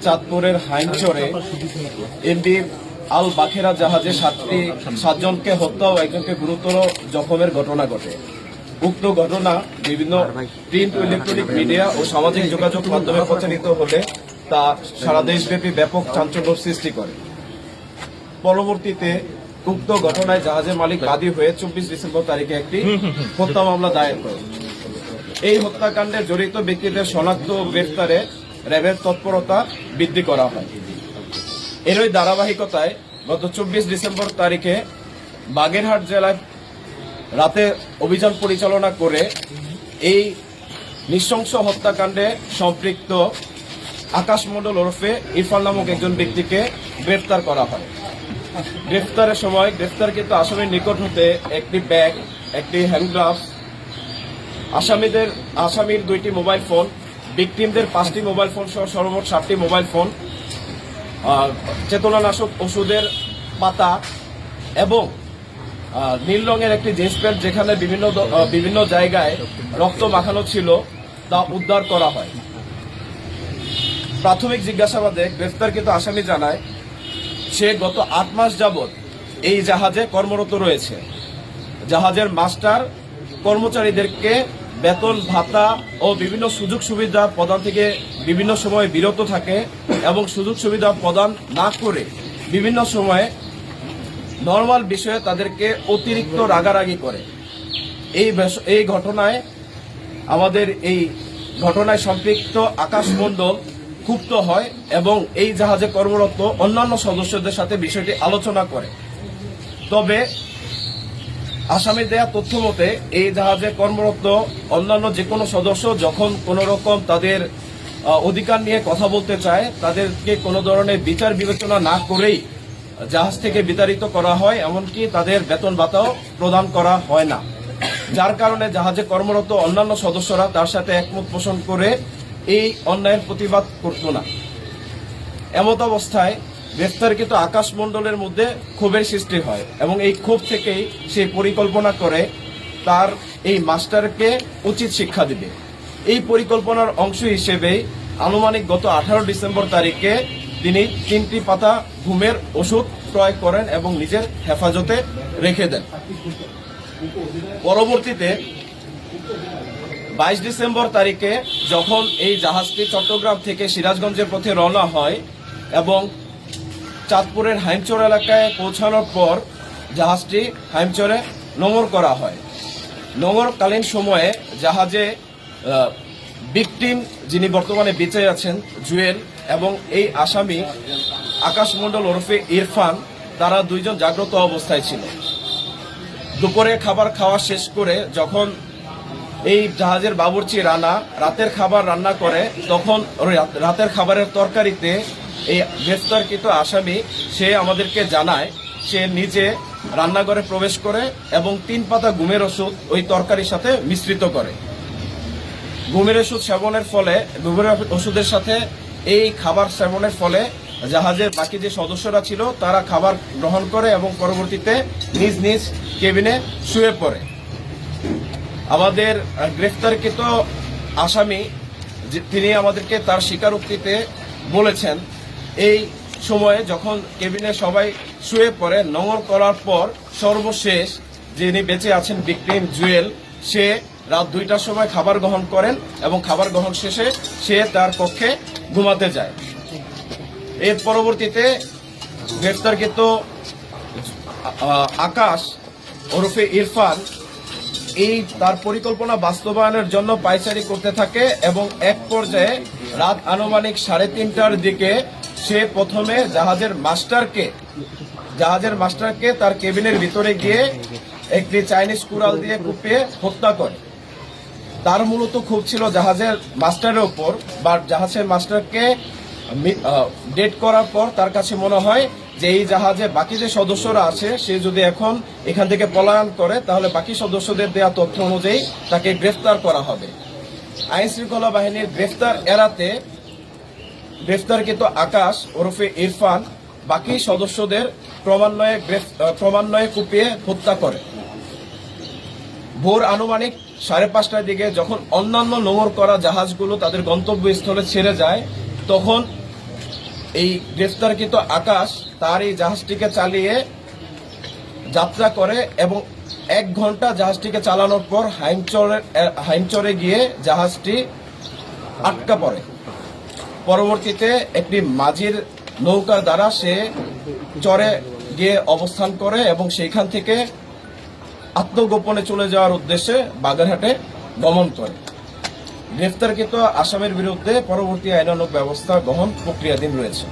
চাঁদপুরের হাইমচরে এমবি আল বাখেরা জাহাজে সাতজনকে হত্যা ও একজনকে গুরুতর জখমের ঘটনা ঘটে। উক্ত ঘটনা বিভিন্ন প্রিন্ট ও ইলেকট্রনিক মিডিয়া ও সামাজিক যোগাযোগ মাধ্যমে প্রচারিত হলে তা সারা দেশব্যাপী ব্যাপক চাঞ্চল্য সৃষ্টি করে। পরবর্তীতে উক্ত ঘটনায় জাহাজের মালিক বাদী হয়ে 24 ডিসেম্বর তারিখে একটি হত্যা মামলা দায়ের করে। এই হত্যাকাণ্ডে জড়িত ব্যক্তিদের শনাক্ত ও গ্রেফতারে র্যাবের তৎপরতা বৃদ্ধি করা হয়। এরই ধারাবাহিকতায় গত 24 ডিসেম্বর তারিখে বাগেরহাট জেলায় রাতে অভিযান পরিচালনা করে এই নৃশংস হত্যাকাণ্ডে সম্পৃক্ত আকাশ মণ্ডল ওরফে ইরফান নামক একজন ব্যক্তিকে গ্রেফতার করা হয়। গ্রেফতারের সময় গ্রেফতারকৃত আসামির নিকট হতে একটি ব্যাগ, একটি হ্যান্ডগ্লাভস, আসামির 2টি মোবাইল ফোন, ভিকটিমদের 5টি মোবাইল ফোন সহ সর্বমোট 7টি মোবাইল ফোন, চেতনানাশক ওষুধের পাতা এবং নীল রঙের একটি জিন্স প্যান্ট যেখানে বিভিন্ন জায়গায় রক্ত মাখানো ছিল তা উদ্ধার করা হয়। প্রাথমিক জিজ্ঞাসাবাদে গ্রেফতারকৃত আসামি জানায় সে গত 8 মাস যাবৎ এই জাহাজে কর্মরত রয়েছে। জাহাজের মাস্টার কর্মচারীদেরকে বেতন ভাতা ও বিভিন্ন সুযোগ সুবিধা প্রদান থেকে বিভিন্ন সময়ে বিরত থাকে এবং সুযোগ সুবিধা প্রদান না করে বিভিন্ন সময়ে নর্মাল বিষয়ে তাদেরকে অতিরিক্ত রাগারাগি করে। এই ঘটনায় সম্পৃক্ত আকাশ মণ্ডল ক্ষুব্ধ হয় এবং এই জাহাজে কর্মরত অন্যান্য সদস্যদের সাথে বিষয়টি আলোচনা করে। তবে আসামি দেয়া তথ্য মতে এই জাহাজে কর্মরত অন্যান্য যে কোনো সদস্য যখন কোন রকম তাদের অধিকার নিয়ে কথা বলতে চায় তাদেরকে কোনো ধরনের বিচার বিবেচনা না করেই জাহাজ থেকে বিতাড়িত করা হয়, এমনকি তাদের বেতন ভাতাও প্রদান করা হয় না। যার কারণে জাহাজে কর্মরত অন্যান্য সদস্যরা তার সাথে একমত পোষণ করে এই অন্যায়ের প্রতিবাদ করত না। এমত অবস্থায় গ্রেফতারকৃত আকাশ মণ্ডলের মধ্যে ক্ষোভের সৃষ্টি হয় এবং এই ক্ষোভ থেকেই সে পরিকল্পনা করে তার এই মাস্টারকে উচিত শিক্ষা দিবে। এই পরিকল্পনার অংশ হিসেবে আনুমানিক গত 18 ডিসেম্বর তারিখে তিনি 3টি পাতা ঘুমের ওষুধ ক্রয় করেন এবং নিজের হেফাজতে রেখে দেন। পরবর্তীতে 22 ডিসেম্বর তারিখে যখন এই জাহাজটি চট্টগ্রাম থেকে সিরাজগঞ্জের পথে রওনা হয় এবং চাঁদপুরের হাইমচর এলাকায় পৌঁছানোর পর জাহাজটি হাইমচরে নোঙর করা হয়। নোঙরকালীন সময়ে জাহাজে ভিকটিম যিনি বর্তমানে বেঁচে আছেন জুয়েল এবং এই আসামি আকাশ মণ্ডল ওরফে ইরফান, তারা দুইজন জাগ্রত অবস্থায় ছিল। দুপুরে খাবার খাওয়া শেষ করে যখন এই জাহাজের বাবুর্চি রানা রাতের খাবার রান্না করে তখন রাতের খাবারের তরকারিতে এই গ্রেফতারকৃত আসামি সে আমাদেরকে জানায় সে নিজে রান্নাঘরে প্রবেশ করে এবং 3 পাতা ঘুমের ওষুধ ওই তরকারির সাথে মিশ্রিত করে। ঘুমের ওষুধ সেবনের ফলে ঘুমের ওষুধের সাথে এই খাবার সেবনের ফলে জাহাজের বাকি যে সদস্যরা ছিল তারা খাবার গ্রহণ করে এবং পরবর্তীতে নিজ নিজ কেবিনে শুয়ে পড়ে। আমাদের গ্রেফতারকৃত আসামি তিনি আমাদেরকে তার স্বীকারোক্তিতে বলেছেন এই সময়ে যখন কেবিনে সবাই শুয়ে পড়ে নোঙর করার পর সর্বশেষ যিনি বেঁচে আছেন ভিকটিম জুয়েল, সে রাত 2টার সময় খাবার গ্রহণ করেন এবং খাবার গ্রহণ শেষে সে তার কক্ষে ঘুমাতে যায়। এর পরবর্তীতে গ্রেফতারকৃত আকাশ ওরফে ইরফান এই তার পরিকল্পনা বাস্তবায়নের জন্য পায়চারি করতে থাকে এবং এক পর্যায়ে রাত আনুমানিক 3:30টার দিকে সে প্রথমে জাহাজের মাস্টারকে তার কেবিনের ভিতরে গিয়ে একটি চাইনিজ কুড়াল দিয়ে কুপিয়ে হত্যা করে। তার মূলত ক্ষোভ ছিল জাহাজের মাস্টারের উপর, বা জাহাজের মাস্টারকে ডেট করার পর তার কাছে মনে হয় যে এই জাহাজে বাকি যে সদস্যরা আছে সে যদি এখন এখান থেকে পলায়ন করে তাহলে বাকি সদস্যদের দেওয়া তথ্য অনুযায়ী তাকে গ্রেফতার করা হবে। আইন শৃঙ্খলা বাহিনীর গ্রেফতার এড়াতে গ্রেফতারকৃত আকাশ ওরফে ইরফান বাকি সদস্যদের ক্রমান্বয়ে কুপিয়ে হত্যা করে। ভোর আনুমানিক 5:30টার দিকে যখন অন্যান্য নোঙর করা জাহাজগুলো তাদের গন্তব্যস্থলে ছেড়ে যায় তখন এই গ্রেফতারকৃত আকাশ তার এই জাহাজটিকে চালিয়ে যাত্রা করে এবং 1 ঘন্টা জাহাজটিকে চালানোর পর হাইমচরে গিয়ে জাহাজটি আটকা পড়ে। পরবর্তীতে একটি মাঝির নৌকার দ্বারা সে চরে গিয়ে অবস্থান করে এবং সেইখান থেকে আত্মগোপনে চলে যাওয়ার উদ্দেশ্যে বাগেরহাটে গমন করে। গ্রেফতারকৃত আসামির বিরুদ্ধে পরবর্তী আইনানুগ ব্যবস্থা গ্রহণ প্রক্রিয়াধীন রয়েছে।